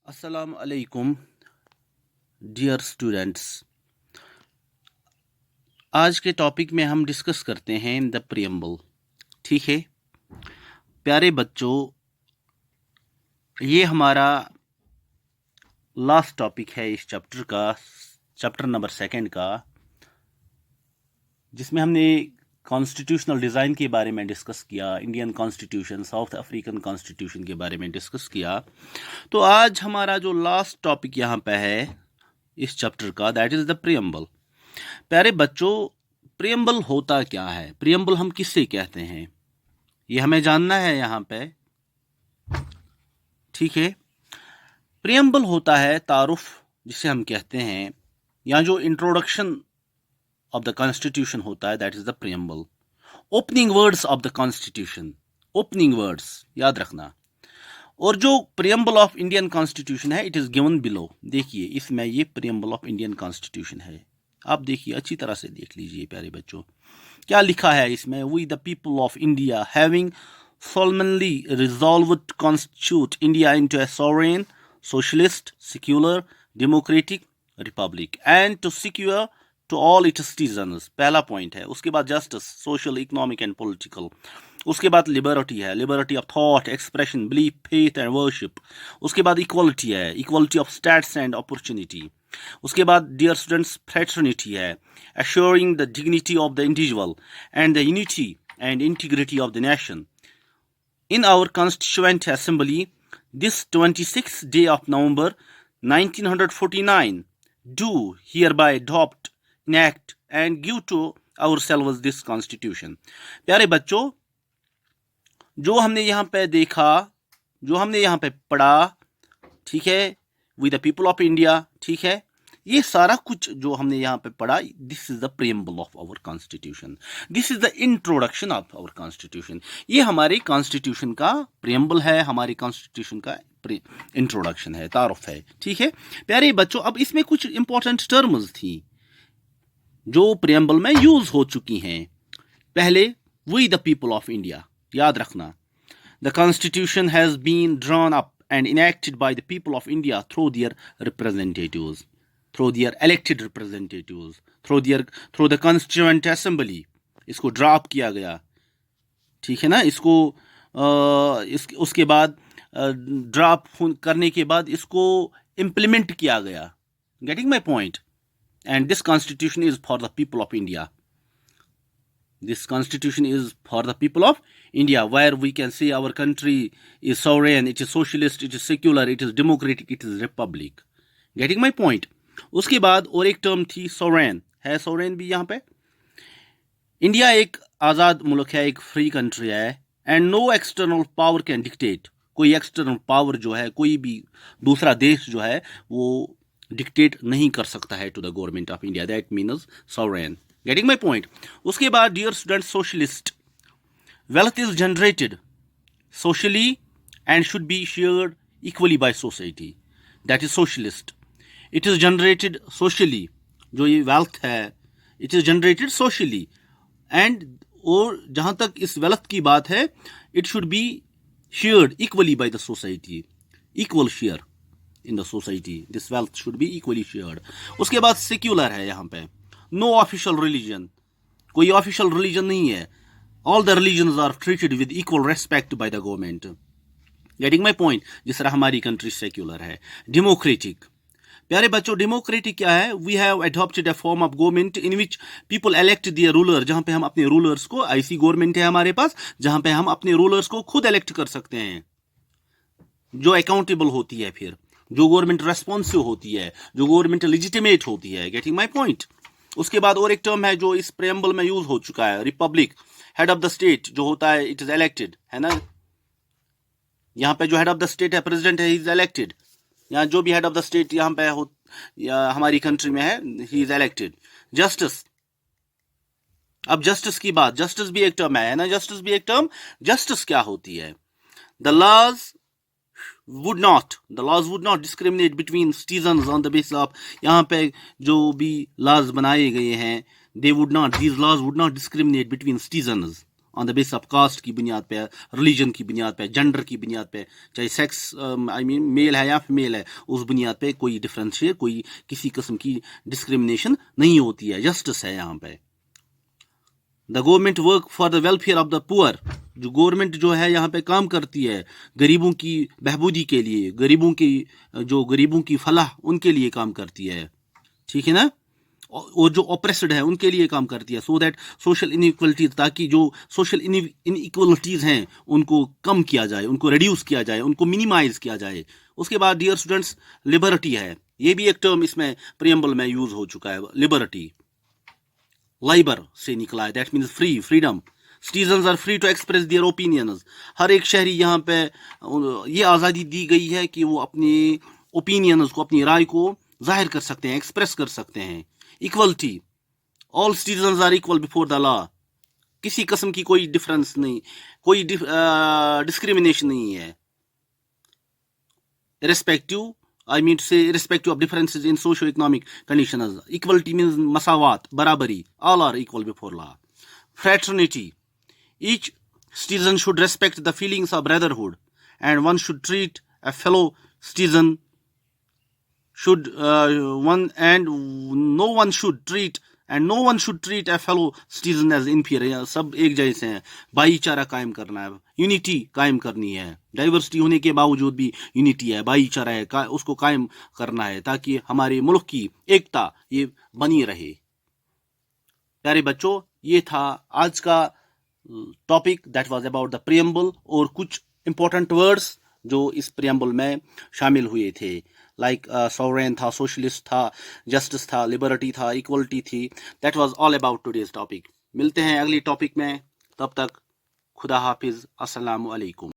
अस्सलाम अलैकुम dear students. आज के टॉपिक में हम डिस्कस करते हैं द प्रियम्बल। ठीक है प्यारे बच्चों, ये हमारा लास्ट टॉपिक है इस चैप्टर का, चैप्टर नंबर 2 का, जिसमें हमने कॉन्स्टिट्यूशनल डिज़ाइन के बारे में डिस्कस किया, Indian constitution, south African constitution के बारे में डिस्कस किया। तो आज हमारा जो लास्ट टॉपिक यहाँ पे है इस चैप्टर का, दैट इज़ द प्रियम्बल। प्यारे बच्चों, प्रियम्बल होता क्या है, प्रियम्बल हम किससे कहते हैं, ये हमें जानना है यहाँ पे। ठीक है, प्रियम्बल होता है तारुफ, जिसे हम कहते हैं, या जो इंट्रोडक्शन ऑफ द कॉन्स्टिट्यूशन होता है, that is the preamble. Opening words of the constitution, opening words याद रखना। और जो प्रियम्बल ऑफ इंडियन कॉन्स्टिट्यूशन है, इट इज गिवन बिलो। देखिए इसमें ये प्रियम्बल ऑफ इंडियन कॉन्स्टिट्यूशन है, आप देखिए अच्छी तरह से देख लीजिए प्यारे बच्चों, क्या लिखा है इसमें। We the people of India having solemnly resolved to constitute India into a sovereign, socialist, secular, democratic republic and to secure to all its citizens। पहला पॉइंट है। उसके बाद justice, social, economic and political. उसके बाद liberty है, liberty of thought, expression, belief, faith and worship. उसके बाद equality है, equality of states and opportunity. उसके बाद डियर स्टूडेंट्स फ्रेटर्निटी है, assuring the dignity of the individual and the unity and integrity of the nation। In our Constituent Assembly, this 26th day of November 1949, do hereby adopt, enact and give to ourselves this Constitution। प्यारे बच्चों, जो हमने यहाँ पे देखा, जो हमने यहाँ पे पढ़ा, ठीक है, we the people of India, ठीक है, ये सारा कुछ जो हमने यहाँ पे पढ़ा, this is the preamble of our constitution, this is the introduction of our constitution. ये हमारे कॉन्स्टिट्यूशन का प्रियम्बल है, हमारे कॉन्स्टिट्यूशन का इंट्रोडक्शन है, तारुफ है। ठीक है प्यारे बच्चों, अब इसमें कुछ इंपॉर्टेंट टर्म्स थी जो प्रियम्बल में यूज हो चुकी हैं। पहले we the people of India, याद रखना, the constitution has been drawn up and enacted by the people of India through their representatives, through their elected representatives, through the constituent assembly। इसको drop किया गया, ठीक है ना, इसको उसके बाद ड्राप करने के बाद इसको इम्प्लीमेंट किया गया। Getting my point? And this constitution is for the people of India. This constitution is for the people of India, where we can see our country is sovereign, it is socialist, it is secular, it is democratic, it is republic। Getting my point? उसके बाद और एक term थी sovereign, है sovereign भी यहाँ पे। India एक आज़ाद मुल्क है, एक फ्री कंट्री है, and no external power can dictate. कोई एक्सटर्नल पावर जो है, कोई भी दूसरा देश जो है, वो डिक्टेट नहीं कर सकता है to the government of India. That means sovereign। Getting my point? उसके बाद dear student, socialist, wealth is generated socially and should be shared equally by society, that is socialist। it is generated socially, जो ये wealth है, it is generated socially and और जहाँ तक इस wealth की बात है, it should be shared equally by the society, equal share in the society, this wealth should be equally shared। उसके बाद secular है यहाँ पे, नो ऑफिशियल रिलीजन, कोई ऑफिशियल रिलीजन नहीं है, all the religions are treated with equal respect by the government. Getting my point? जिस तरह हमारी कंट्री सेक्युलर है। डेमोक्रेटिक, प्यारे बच्चों, डेमोक्रेटिक क्या है? We have adopted a form of government in which people elect their ruler, जहां पे हम अपने रूलर्स को, ऐसी गवर्नमेंट है हमारे पास जहां पे हम अपने रूलर्स को खुद इलेक्ट कर सकते हैं, जो अकाउंटेबल होती है, फिर जो गवर्नमेंट रेस्पॉन्सिव होती है, जो गवर्नमेंट लेजिटिमेट होती है। Getting my point? उसके बाद और एक टर्म है जो इस प्रेम्बल में यूज हो चुका है, Republic. Head of the state जो होता है, इट इज इलेक्टेड, है ना, यहाँ पे जो हेड ऑफ द स्टेट है, प्रेसिडेंट है, ही इज इलेक्टेड। यहाँ जो भी हेड ऑफ द स्टेट यहाँ पे हो, या हमारी कंट्री में है, ही इज इलेक्टेड। जस्टिस, अब जस्टिस की बात, जस्टिस भी एक टर्म है ना, जस्टिस भी एक टर्म। जस्टिस क्या होती है? The laws would not discriminate between citizens on the basis of, यहाँ पे जो भी laws बनाए गए हैं, these laws would not discriminate between citizens on the base of caste की बुनियाद पे, रिलीजन की बुनियाद पे, जेंडर की बुनियाद पे, चाहे सेक्स आई मीन मेल है या फीमेल है, उस बुनियाद पे कोई डिफरेंशिएट, कोई किसी किस्म की डिस्क्रिमिनेशन नहीं होती है, जस्टिस है यहाँ पे। The government work for the welfare of the poor, जो गवर्नमेंट जो है यहाँ पे काम करती है गरीबों की बहबूदी के लिए, गरीबों की फलाह उनके लिए काम करती है, ठीक है ना, और जो ऑप्रेस्ड है उनके लिए काम करती है, सो दैट सोशल इनइक्वलिटीज, ताकि जो सोशल इनइक्वलिटीज हैं उनको कम किया जाए, उनको रिड्यूस किया जाए, उनको मिनिमाइज किया जाए। उसके बाद डियर स्टूडेंट्स, लिबर्टी है, ये भी एक टर्म इसमें प्रियम्बल में यूज हो चुका है, लिबर्टी लाइबर से निकला है, that means free, freedom. Citizens are free to express their opinions, हर एक शहरी यहाँ पे ये आज़ादी दी गई है कि वो अपने ओपिनियंस को, अपनी राय को जाहिर कर सकते हैं, एक्सप्रेस कर सकते हैं। Equality, all citizens are equal before the law, किसी किस्म की कोई डिफरेंस नहीं, कोई डिस्क्रिमिनेशन नहीं है। Irrespective, I mean to say, irrespective of differences in socio-economic conditions. Equality means masawat, barabari. All are equal before law. Fraternity. Each citizen should respect the feelings of brotherhood, and one should treat a fellow citizen no one should treat a fellow citizen as inferior. सब एक जैसे हैं, भाईचारा कायम करना है, unity कायम करनी है, डाइवर्सिटी होने के बावजूद भी यूनिटी है, भाईचारा है, उसको कायम करना है, ताकि हमारे मुल्क की एकता ये बनी रहे। प्यारे बच्चों, ये था आज का topic, that was about the preamble, और कुछ इंपॉर्टेंट वर्ड्स जो इस प्रियम्बल में शामिल हुए थे, लाइक सॉवरेन था, सोशलिस्ट था, जस्टिस था, लिबर्टी था, इक्वलिटी थी। That was all about today's topic. मिलते हैं अगली टॉपिक में, तब तक खुदा हाफिज, अस्सलामु अलैकुम।